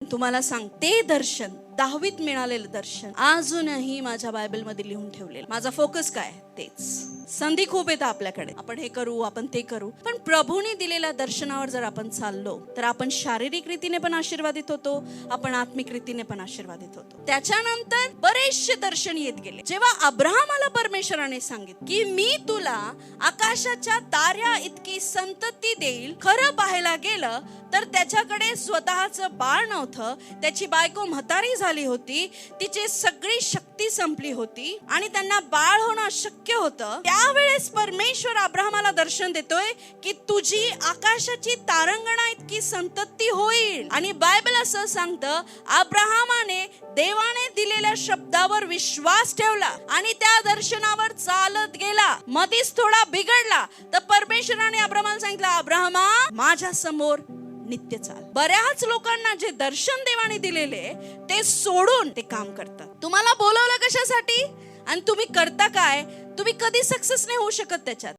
तुम्हाला सांगते, दर्शन 10वीत मिळालेलं दर्शन अजूनही माझ्या बायबलमध्ये लिहून ठेवलेलं. माझा फोकस काय? तेच. संधी खूप येतात आपल्याकडे, आपण हे करू, आपण ते करू, पण प्रभूने दिलेल्या दर्शनावर जर आपण चाललो तर आपण शारीरिक रीतीने पण आशीर्वादित होतो, आपण आत्मिक रीतीने पण आशीर्वादित होतो. त्याच्यानंतर बरेचसे दर्शन येत गेले. जेव्हा अब्राहमाला परमेश्वराने सांगितलं की मी तुला आकाशाच्या ताऱ्या इतकी संतती देईल, खरं पाहायला गेलं तर त्याच्याकडे स्वतःचं बाळ नव्हतं, त्याची बायको म्हातारी झाली होती, तिची सगळी शक्ती संपली होती आणि त्यांना बाळ होणं अशक्य होतं. त्यावेळेस परमेश्वर अब्राहमाला दर्शन देतोय की तुझी आकाशाची तारंगणा इतकी संतती होईल. आणि बायबल असं सांगतं, अब्राहमाने देवाने दिलेल्या शब्दावर विश्वास ठेवला आणि त्या दर्शनावर चालत गेला. मधीच थोडा बिघडला तर परमेश्वराने अब्राहमाला सांगितलं, अब्राहमा माझ्या समोर नित्य चाल. बऱ्याच लोकांना जे दर्शन देवाने दिलेले ते सोडून ते काम करतात. तुम्हाला बोलवलं कशासाठी आणि तुम्ही करता काय? तुम्ही कधी सक्सेस नाही होऊ शकत त्याच्यात.